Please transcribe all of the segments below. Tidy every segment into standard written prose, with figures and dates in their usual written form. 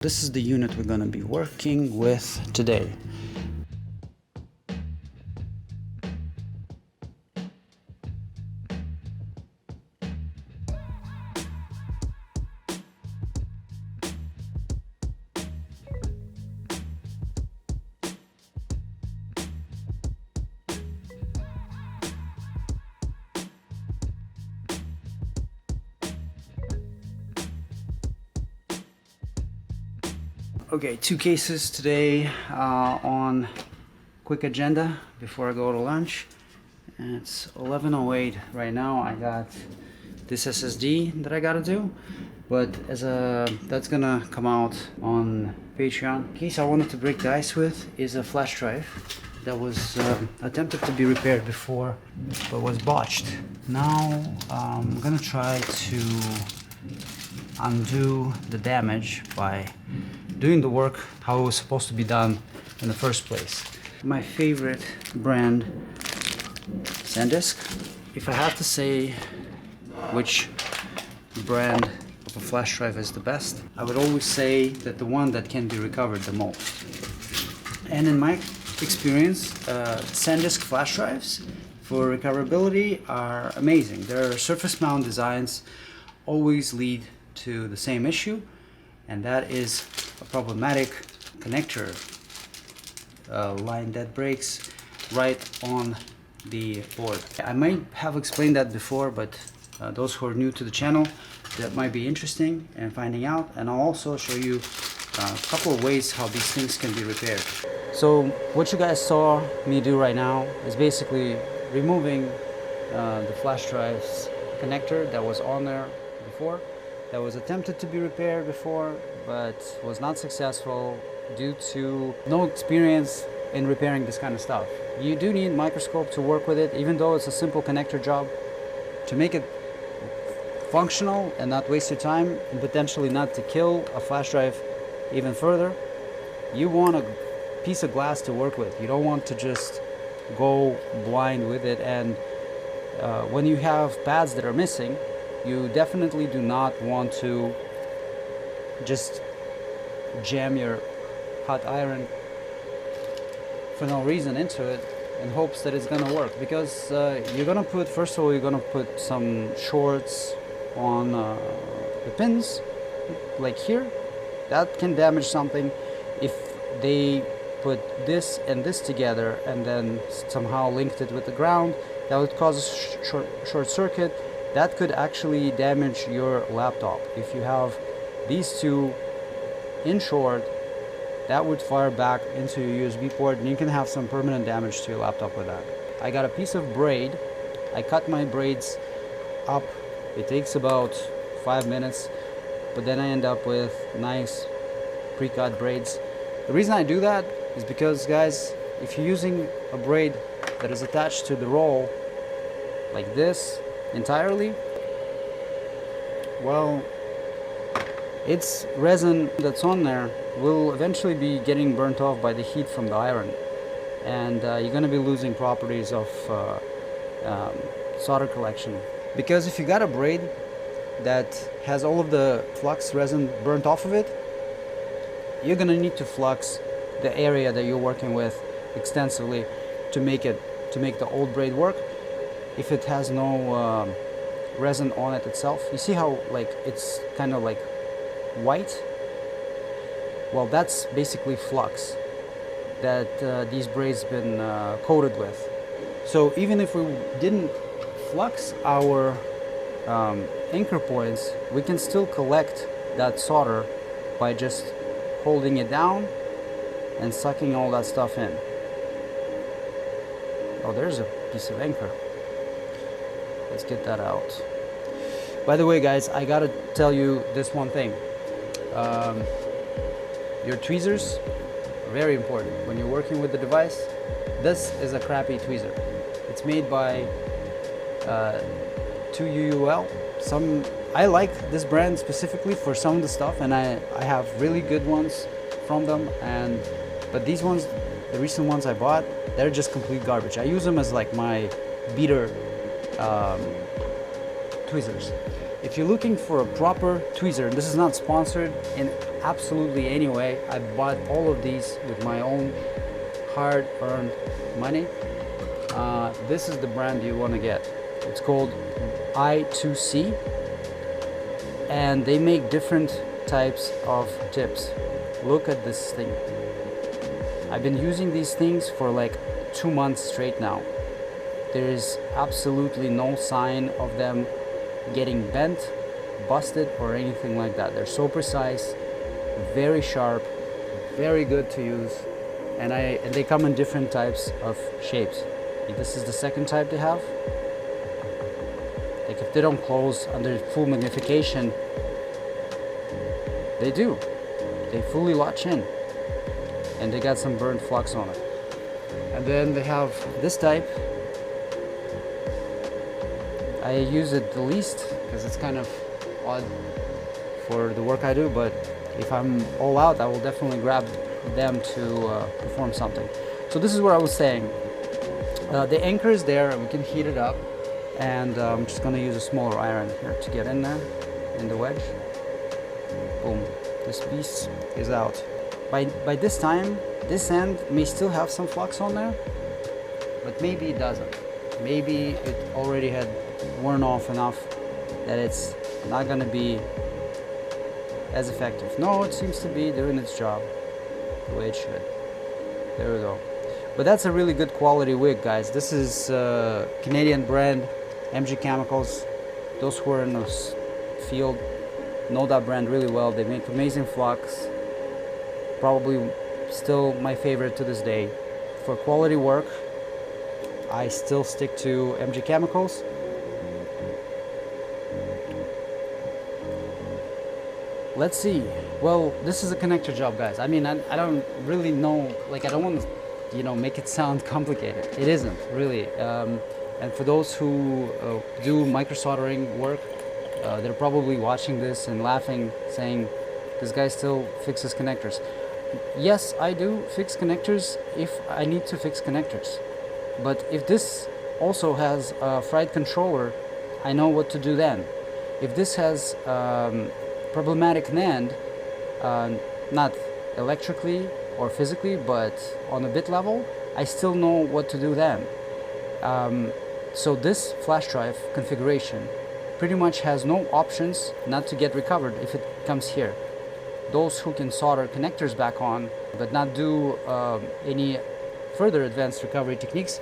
This is the unit we're going to be working with today. Okay, two cases today on quick agenda before I go to lunch. And it's 11:08 right now. I got this SSD that I gotta do, but that's gonna come out on Patreon. The case I wanted to break the ice with is a flash drive that was attempted to be repaired before but was botched. Now I'm gonna try to undo the damage by doing the work how it was supposed to be done in the first place. My favorite brand, SanDisk. If I have to say which brand of a flash drive is the best, I would always say that the one that can be recovered the most. And in my experience, SanDisk flash drives for recoverability are amazing. Their surface mount designs always lead to the same issue, and that is a problematic connector line that breaks right on the board. I might have explained that before, but those who are new to the channel, that might be interesting in finding out. And I'll also show you a couple of ways how these things can be repaired. So what you guys saw me do right now is basically removing the flash drive's connector that was on there before, that was attempted to be repaired before but was not successful due to no experience in repairing this kind of stuff. You do need a microscope to work with it, even though it's a simple connector job. To make it functional and not waste your time and potentially not to kill a flash drive even further, you want a piece of glass to work with. You don't want to just go blind with it. And when you have pads that are missing, you definitely do not want to just jam your hot iron for no reason into it in hopes that it's gonna work, because you're gonna put, first of all, you're gonna put some shorts on the pins like here. That can damage something. If they put this and this together and then somehow linked it with the ground, that would cause a short circuit. That could actually damage your laptop. If you have these two in short, that would fire back into your USB port and you can have some permanent damage to your laptop with that. I got a piece of braid. I cut my braids up. It takes about 5 minutes, but then I end up with nice pre-cut braids. The reason I do that is because, guys, if you're using a braid that is attached to the roll like this entirely, well, its resin that's on there will eventually be getting burnt off by the heat from the iron, and you're going to be losing properties of solder collection. Because if you got a braid that has all of the flux resin burnt off of it, you're going to need to flux the area that you're working with extensively to make the old braid work. If it has no resin on it itself, you see how like it's kind of like white? Well, that's basically flux that these braids been coated with. So even if we didn't flux our anchor points, we can still collect that solder by just holding it down and sucking all that stuff in. Oh, there's a piece of anchor. Let's get that out. By the way, guys, I gotta tell you this one thing. Your tweezers are very important when you're working with the device. This is a crappy tweezer. It's made by 2UUL. I like this brand specifically for some of the stuff, and I have really good ones from them. But these ones, the recent ones I bought, they're just complete garbage. I use them as like my beater tweezers. If you're looking for a proper tweezer, and this is not sponsored in absolutely anyway. I bought all of these with my own hard-earned money. This is the brand you want to get. It's called I2C, and they make different types of tips. Look at this thing. I've been using these things for like 2 months straight now. There is absolutely no sign of them getting bent, busted, or anything like that. They're so precise, very sharp, very good to use, and they come in different types of shapes. This is the second type they have. Like if they don't close under full magnification, they do. They fully latch in, and they got some burnt flux on it. And then they have this type. I use it the least because it's kind of odd for the work I do, but if I'm all out, I will definitely grab them to perform something. So this is what I was saying. The anchor is there, and we can heat it up, and I'm just going to use a smaller iron here to get in there, in the wedge. Boom. This piece is out. By this time, this end may still have some flux on there, but maybe it doesn't. Maybe it already had worn off enough that it's not going to be as effective. No, it seems to be doing its job the way it should. There we go. But that's a really good quality wig, guys. This is Canadian brand, MG Chemicals. Those who are in this field know that brand really well. They make amazing flux. Probably still my favorite to this day. For quality work, I still stick to MG Chemicals. Let's see. Well, this is a connector job, guys. I mean, I don't really know, like, I don't want to, you know, make it sound complicated. It isn't, really. And for those who do micro-soldering work, they're probably watching this and laughing, saying, this guy still fixes connectors. Yes, I do fix connectors if I need to fix connectors. But if this also has a fried controller, I know what to do then. If this has problematic NAND, not electrically or physically, but on a bit level, I still know what to do then. So this flash drive configuration pretty much has no options not to get recovered if it comes here. Those who can solder connectors back on but not do any further advanced recovery techniques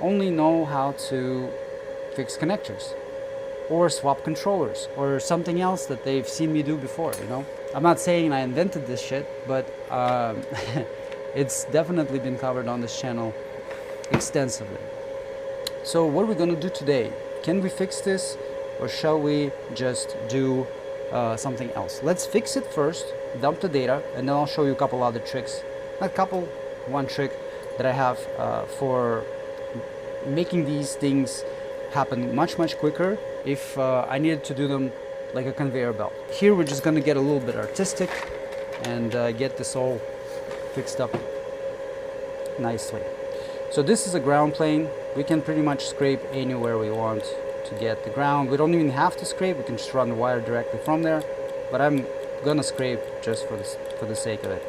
only know how to fix connectors or swap controllers or something else that they've seen me do before, you know. I'm not saying I invented this shit, but it's definitely been covered on this channel extensively. So what are we going to do today? Can we fix this, or shall we just do something else? Let's fix it first, dump the data, and then I'll show you a couple other tricks. Not couple, one trick that I have for making these things happen much quicker if I needed to do them like a conveyor belt. Here we're just going to get a little bit artistic and get this all fixed up nicely. So this is a ground plane. We can pretty much scrape anywhere we want to get the ground. We don't even have to scrape, we can just run the wire directly from there, but I'm gonna scrape just for the sake of it.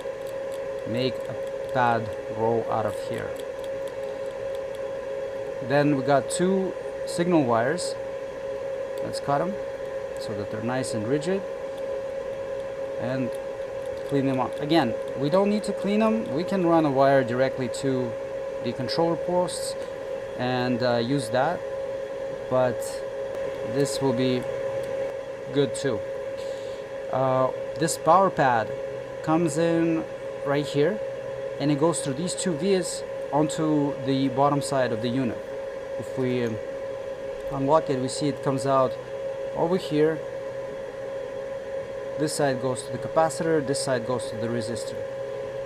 Make a pad grow out of here. Then we got 2 signal wires. Let's cut them so that they're nice and rigid and clean them up. Again, we don't need to clean them. We can run a wire directly to the controller posts and use that, but this will be good too. This power pad comes in right here, and it goes through these 2 vias onto the bottom side of the unit. If we unlock it, we see it comes out over here. This side goes to the capacitor, this side goes to the resistor.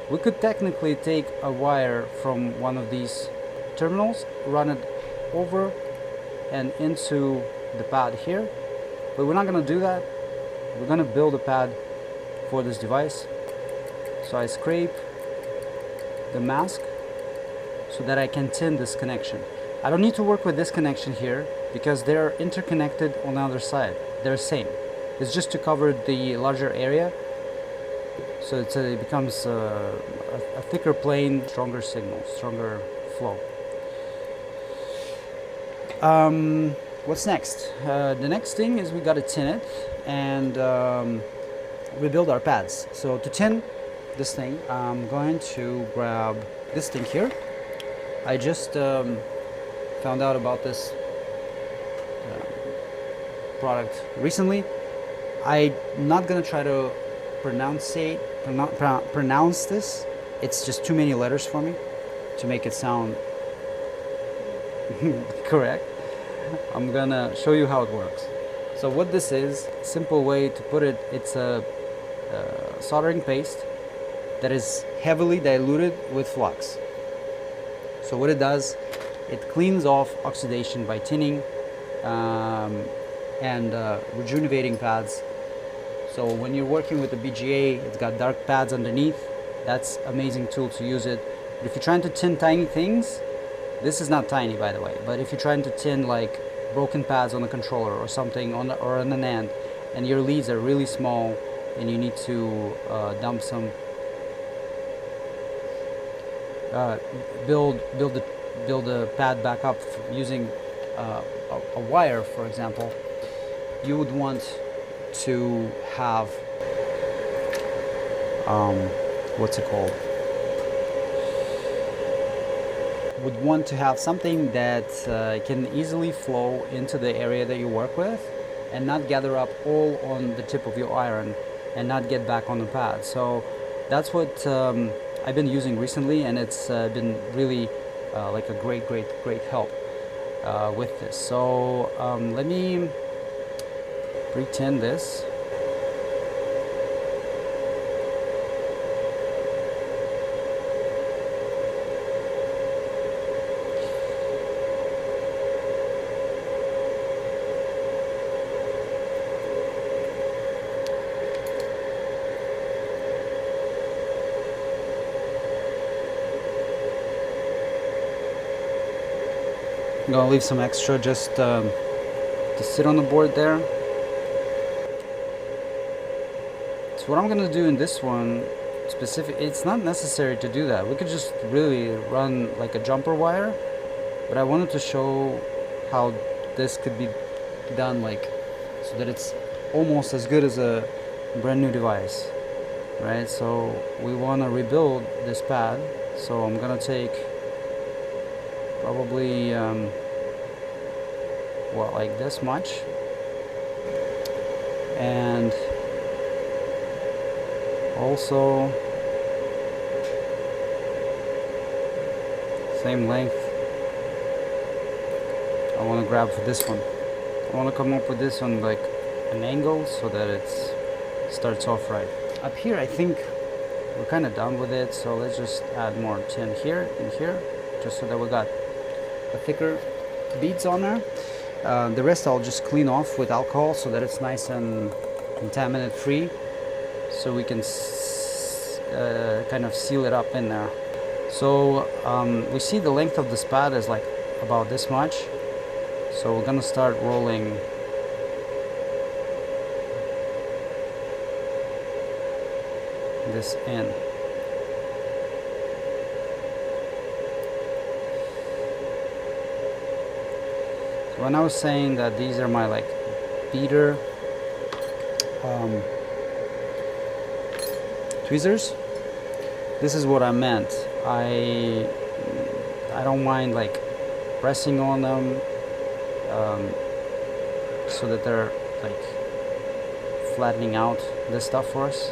We could technically take a wire from one of these terminals, run it over and into the pad here, but we're not going to do that. We're going to build a pad for this device. So I scrape the mask so that I can tin this connection. I don't need to work with this connection here because they're interconnected on the other side. They're the same. It's just to cover the larger area. So it becomes a thicker plane, stronger signal, stronger flow. What's next? The next thing is we got to tin it and rebuild our pads. So to tin this thing, I'm going to grab this thing here. I just found out about this product recently. I'm not gonna try to pronounce this. It's just too many letters for me to make it sound correct. I'm gonna show you how it works. So what this is, simple way to put it, it's a soldering paste that is heavily diluted with flux. So what it does, it cleans off oxidation by tinning and rejuvenating pads. So when you're working with the BGA, it's got dark pads underneath. That's amazing tool to use it. But if you're trying to tin tiny things, this is not tiny, by the way, but if you're trying to tin like broken pads on the controller or something or on an end, and your leads are really small and you need to dump some build the pad back up using a wire, for example, you would want to have what's it called? Would want to have something that can easily flow into the area that you work with and not gather up all on the tip of your iron and not get back on the pad. So that's what I've been using recently, and it's been really like a great help with this. So let me pre-tin this. I'm gonna leave some extra just to sit on the board there. So what I'm gonna do in this one specific, it's not necessary to do that. We could just really run like a jumper wire, but I wanted to show how this could be done, like so that it's almost as good as a brand new device, right? So we want to rebuild this pad, so I'm gonna take probably well, like this much, and also same length. I want to grab for this one. I want to come up with this one like an angle so that it starts off right. Up here I think we're kind of done with it, so let's just add more tin here and here, just so that we got a thicker beads on there. The rest I'll just clean off with alcohol so that it's nice and contaminant free, so we can kind of seal it up in there. So we see the length of this pad is like about this much, so we're gonna start rolling this in. When I was saying that these are my like beater tweezers, this is what I meant. I don't mind like pressing on them so that they're like flattening out this stuff for us.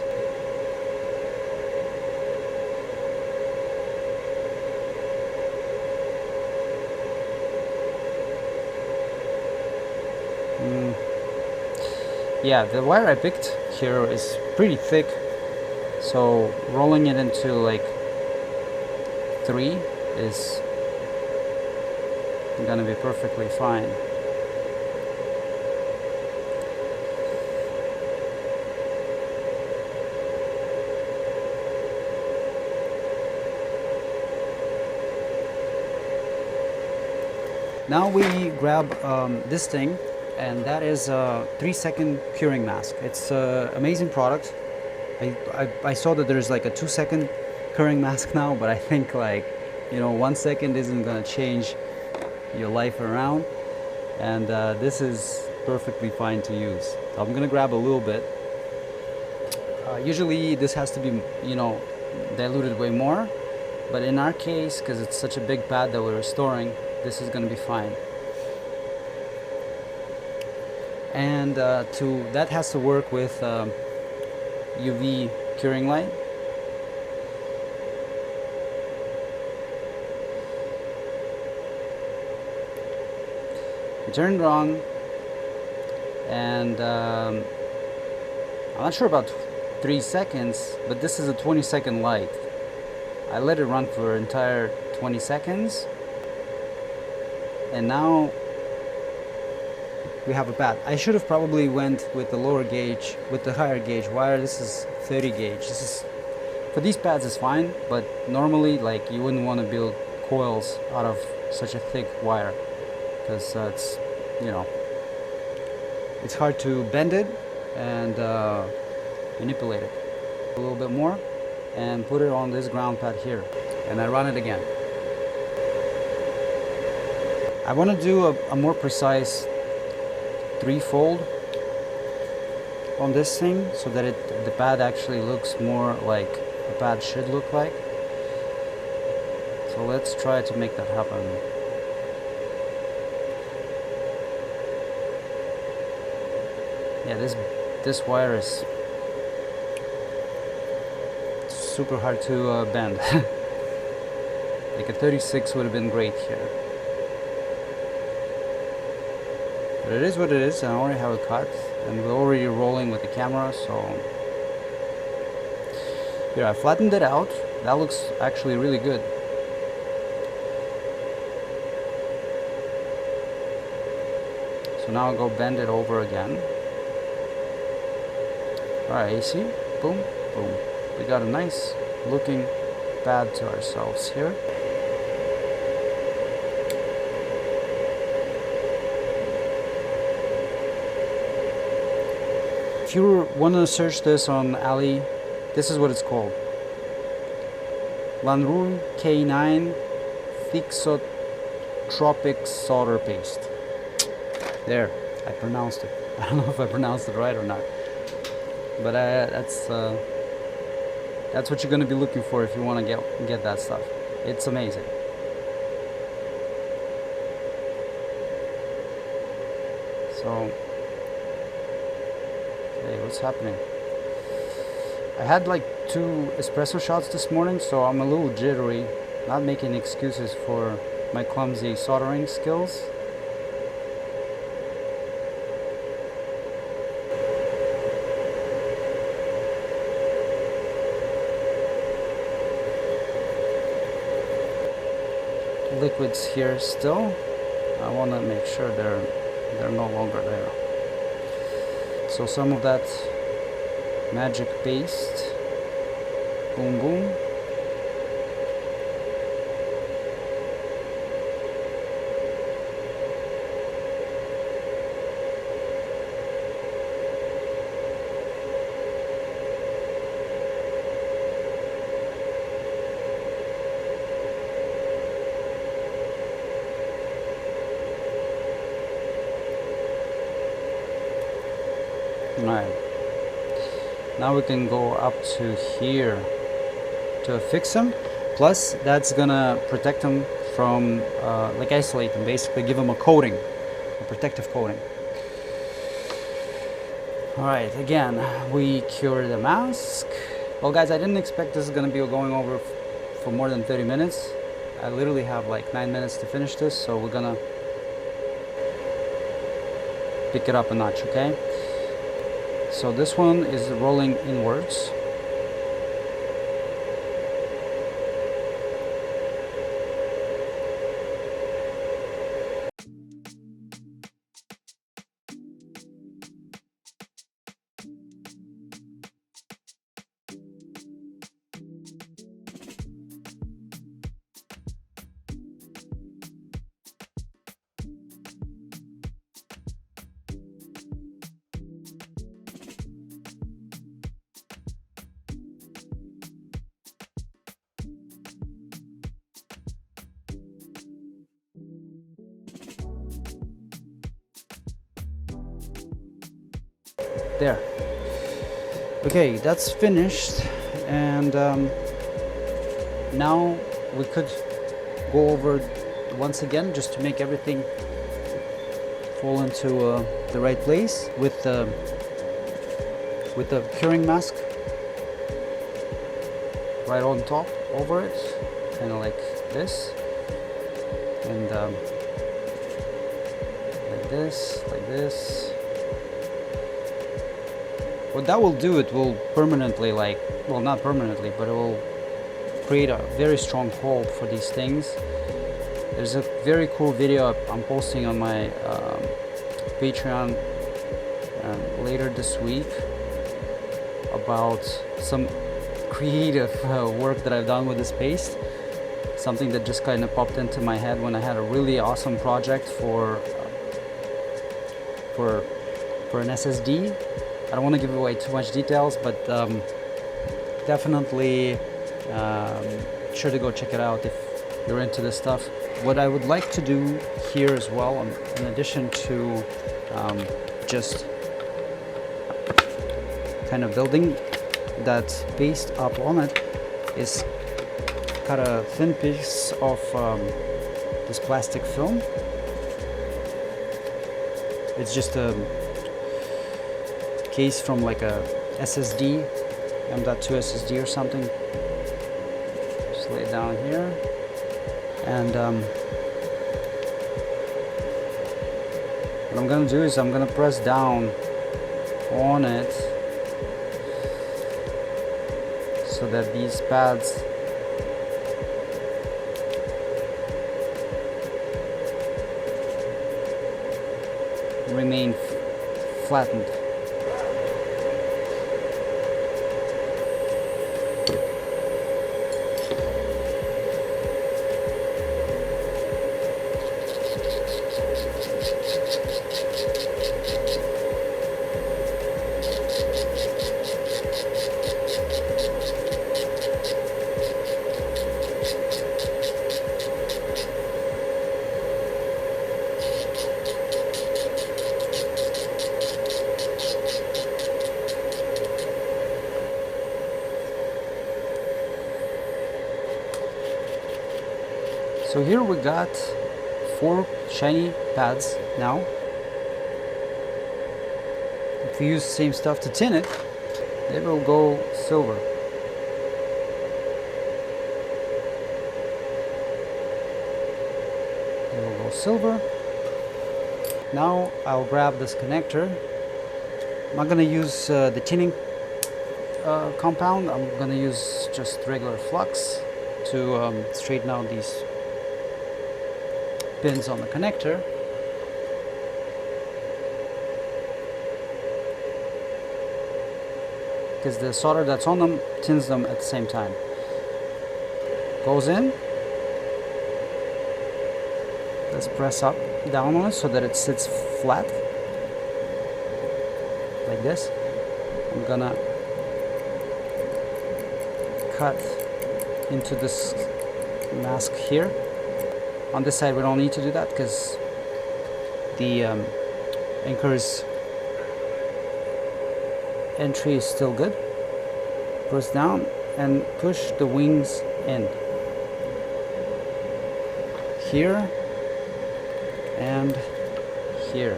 Yeah, the wire I picked here is pretty thick, so rolling it into like 3 is gonna be perfectly fine. Now we grab this thing, and that is a 3-second curing mask. It's an amazing product. I saw that there's like a 2-second curing mask now, but I think like, you know, 1 second isn't gonna change your life around, and this is perfectly fine to use. So I'm gonna grab a little bit. Usually this has to be, you know, diluted way more, but in our case, because it's such a big pad that we're restoring, this is gonna be fine. And that has to work with UV curing light. We turned it on, and I'm not sure about 3 seconds, but this is a 20-second light. I let it run for an entire 20 seconds, and now we have a pad. I should have probably went with the lower gauge, with the higher gauge wire. This is 30 gauge. This is, for these pads is fine, but normally like you wouldn't want to build coils out of such a thick wire, because it's, you know, it's hard to bend it and manipulate it. A little bit more and put it on this ground pad here, and I run it again. I want to do a more precise threefold on this thing so that the pad actually looks more like a pad should look like. So let's try to make that happen. Yeah, this wire is super hard to bend. Like a 36 would have been great here. But it is what it is, and I already have it cut, and we're already rolling with the camera, so here I flattened it out. That looks actually really good. So now I'll go bend it over again. Alright, you see? Boom, boom. We got a nice looking pad to ourselves here. If you want to search this on Ali, this is what it's called. Lanrul K9 Thixotropic Solder Paste. There, I pronounced it. I don't know if I pronounced it right or not. But that's what you're going to be looking for if you want to get that stuff. It's amazing. So, okay, what's happening? I had like 2 espresso shots this morning, so I'm a little jittery. Not making excuses for my clumsy soldering skills. Liquids here still. I want to make sure they're no longer there. So some of that magic paste, boom boom. Alright, now we can go up to here to fix them. Plus that's gonna protect them from like isolate them, basically give them a coating, a protective coating. Alright, again we cure the mask. Well guys, I didn't expect this is gonna be going over for more than 30 minutes. I literally have like 9 minutes to finish this, so we're gonna pick it up a notch, okay? So this one is rolling inwards. There. Okay, that's finished, and now we could go over once again just to make everything fall into the right place with the curing mask right on top over it, kind of like this, and like this. What that will do, it will permanently, like, well, not permanently, but it will create a very strong hold for these things. There's a very cool video I'm posting on my Patreon later this week about some creative work that I've done with this paste. Something that just kind of popped into my head when I had a really awesome project for an SSD. I don't want to give away too much details, but definitely sure to go check it out if you're into this stuff. What I would like to do here as well, in addition to just kind of building that paste up on it, is cut a thin piece of this plastic film. It's just a case from like a SSD, M.2 SSD or something. Just lay it down here, and what I'm gonna do is I'm gonna press down on it so that these pads remain flattened. So here we got 4 shiny pads now. If we use the same stuff to tin it, they will go silver. They will go silver. Now I'll grab this connector. I'm not going to use the tinning compound. I'm going to use just regular flux to straighten out these pins on the connector. Because the solder that's on them tins them at the same time. Goes in. Let's press up, down on it so that it sits flat. Like this. I'm gonna cut into this mask here. On this side we don't need to do that because the anchor's entry is still good. Press down and push the wings in. Here and here.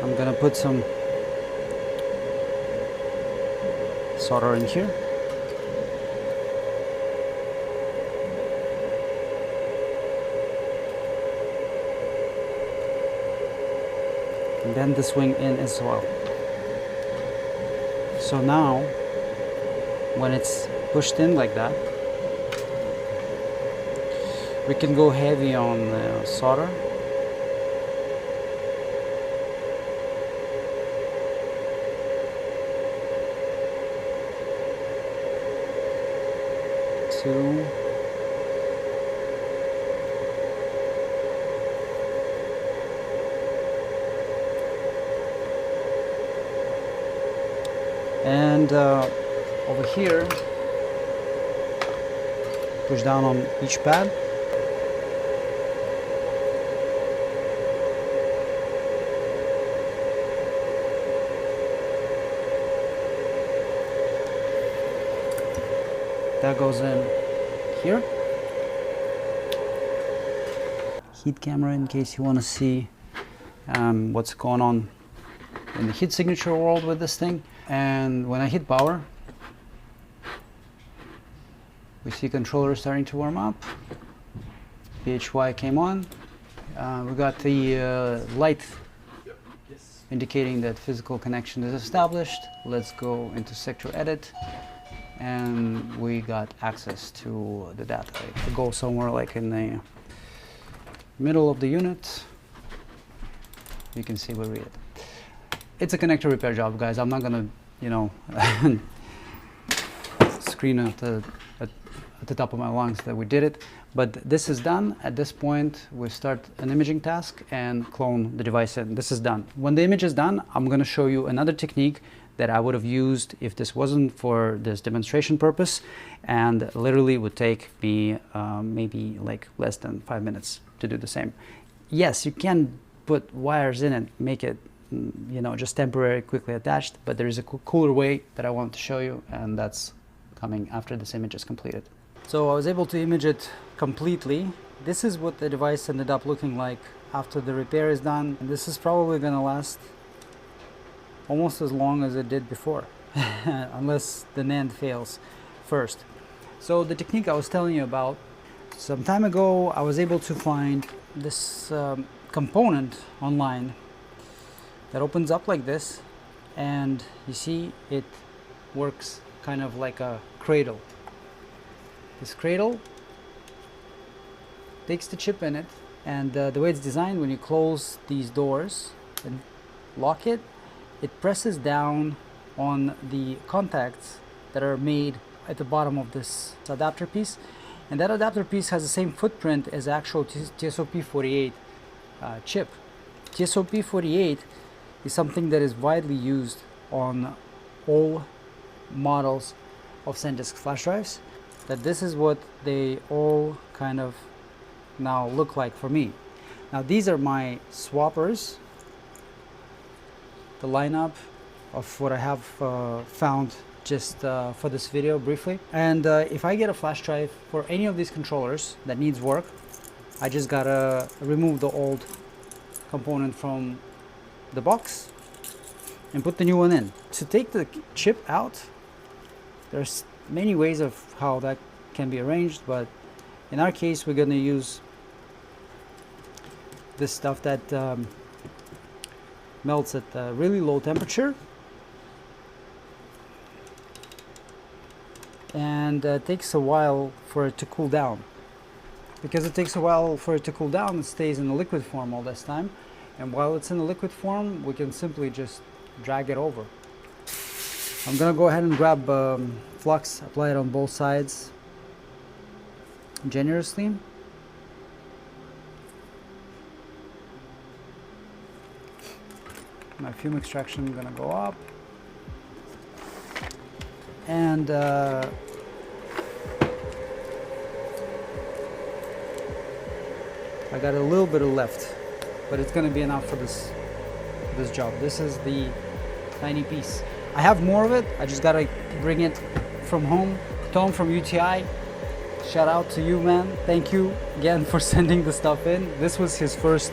I'm gonna put some solder in here. And then this wing in as well. So now, when it's pushed in like that, we can go heavy on the solder. Two. And over here, push down on each pad. That goes in here. Heat camera in case you want to see what's going on in the heat signature world with this thing. And when I hit power, we see controller starting to warm up. PHY came on. We got the light indicating that physical connection is established. Let's go into sector edit, and we got access to the data. If I go somewhere like in the middle of the unit, you can see we read it. It's a connector repair job, guys. I'm not gonna, you know, scream at the top of my lungs that we did it, but this is done. At this point, we start an imaging task and clone the device, and this is done. When the image is done, I'm going to show you another technique that I would have used if this wasn't for this demonstration purpose, and literally would take me maybe like less than 5 minutes to do the same. Yes, you can put wires in it, make it, you know, just temporary, quickly attached, but there is a cooler way that I want to show you, and that's coming after this image is completed. So I was able to image it completely. This is what the device ended up looking like after the repair is done. And this is probably going to last almost as long as it did before, unless the NAND fails first. So the technique I was telling you about, some time ago I was able to find this component online that opens up like this, and you see it works kind of like a cradle. This cradle takes the chip in it, and the way it's designed, when you close these doors and lock it, it presses down on the contacts that are made at the bottom of this adapter piece, and that adapter piece has the same footprint as actual TSOP48 chip. TSOP48 is something that is widely used on all models of SanDisk flash drives. That this is what they all kind of now look like for me. Now these are my swappers, the lineup of what I have found just for this video briefly. And if I get a flash drive for any of these controllers that needs work, I just gotta remove the old component from the box and put the new one in. To take the chip out, there's many ways of how that can be arranged, but in our case we're going to use this stuff that melts at a really low temperature, and takes a while for it to cool down. Because it takes a while for it to cool down, it stays in the liquid form all this time, and while it's in the liquid form we can simply just drag it over. I'm gonna go ahead and grab flux, apply it on both sides generously. My fume extraction gonna go up, and I got a little bit of left, but it's gonna be enough for this job. This is the tiny piece. I have more of it, I just gotta bring it from home. Tom from UTI, shout out to you, man. Thank you again for sending the stuff in. This was his first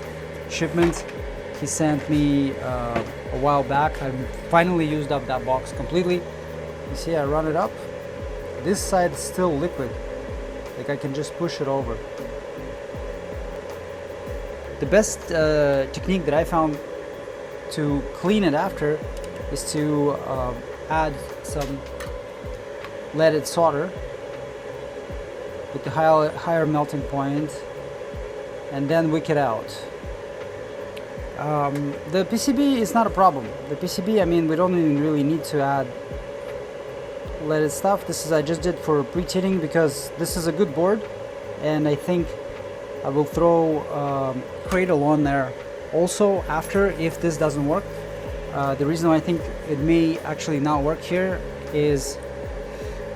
shipment he sent me a while back. I finally used up that box completely. You see, I run it up. This side is still liquid, like I can just push it over. The best technique that I found to clean it after is to add some leaded solder with the higher melting point, and then wick it out. The PCB is not a problem. The PCB, I mean, we don't even really need to add leaded stuff. This is, I just did for pre-tinning because this is a good board, and I think I will throw cradle on there also after if this doesn't work. The reason why I think it may actually not work here is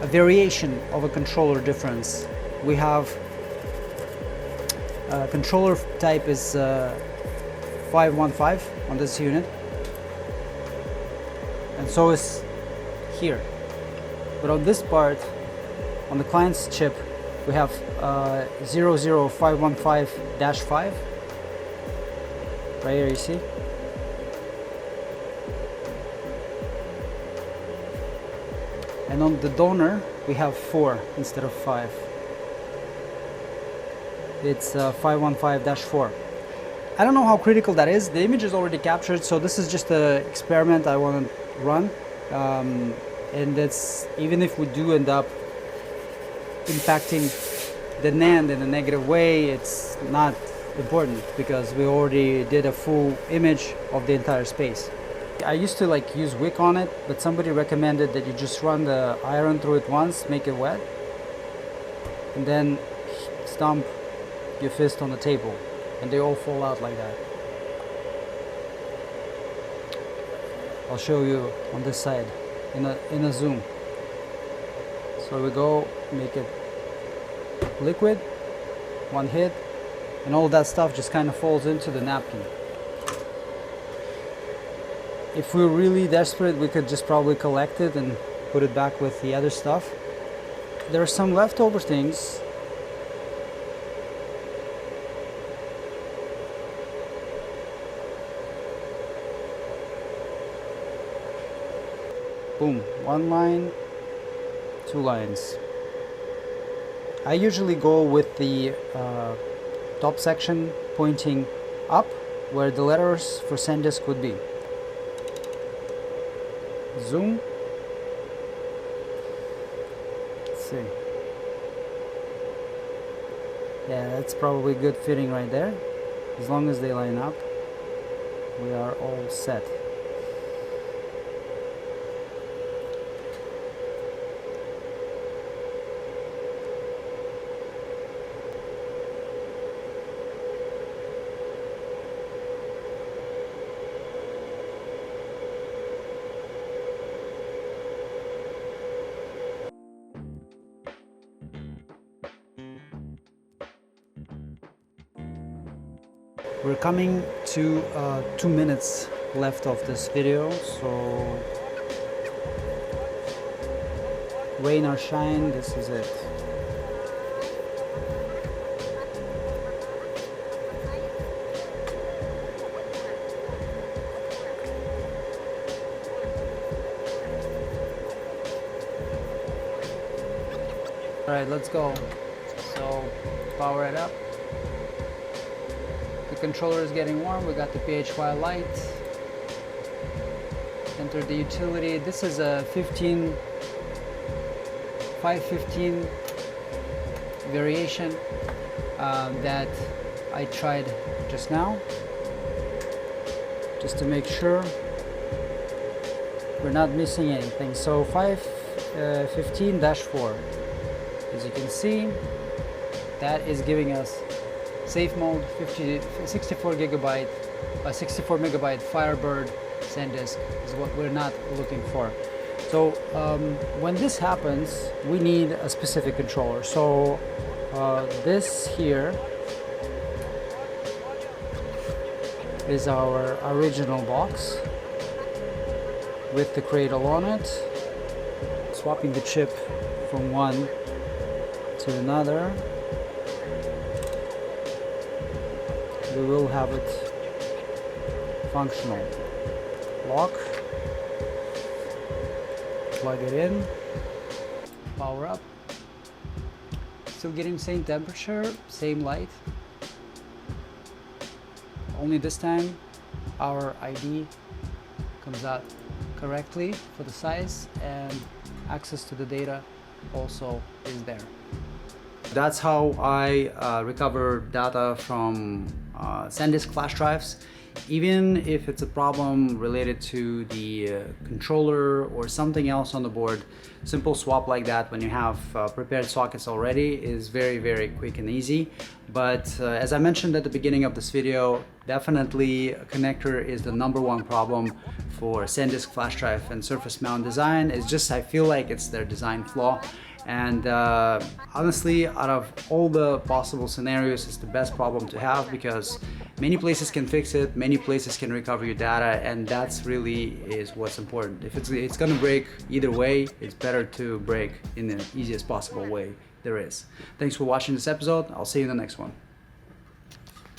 a variation of a controller difference. We have controller type is 515 on this unit, and so is here. But on this part, On the client's chip, we have 00515-5. Right here, you see? And on the donor, we have 4 instead of 5. It's 515-4. I don't know how critical that is. The image is already captured, so this is just an experiment I want to run. And that's, even if we do end up impacting the NAND in a negative way, it's not important because we already did a full image of the entire space. I used to use wick on it, but somebody recommended that you just run the iron through it once, make it wet, and then stomp your fist on the table, and they all fall out like that. I'll show you on this side in a zoom. So we go, make it liquid, one hit, and all that stuff just kind of falls into the napkin. If we're really desperate, we could just probably collect it and put it back with the other stuff. There are some leftover things. Boom, 1 line, 2 lines. I usually go with the top section pointing up where the letters for SanDisk would be. Zoom. Let's see. Yeah, that's probably good fitting right there. As long as they line up, we are all set. We're coming to 2 minutes left of this video, so rain or shine, this is it. All right, let's go. So power it up. The controller is getting warm. We got the PHY light. Enter the utility. This is a 515 variation that I tried just now, just to make sure we're not missing anything. So 515-4, as you can see, that is giving us safe mode, 64 megabyte Firebird SanDisk is what we're not looking for. So when this happens, we need a specific controller. So this here is our original box with the cradle on it. Swapping the chip from one to another, we will have it functional. Lock, plug it in, power up. Still getting same temperature, same light. Only this time our ID comes out correctly for the size, and access to the data also is there. That's how I recover data from SanDisk flash drives. Even if it's a problem related to the controller or something else on the board, simple swap like that when you have prepared sockets already is very, very quick and easy. But as I mentioned at the beginning of this video, definitely a connector is the #1 problem for SanDisk flash drive and surface mount design. It's just, I feel like it's their design flaw. And honestly, out of all the possible scenarios, it's the best problem to have, because many places can fix it, many places can recover your data, and that's really is what's important. If it's gonna break either way, it's better to break in the easiest possible way there is. Thanks for watching this episode. I'll see you in the next one.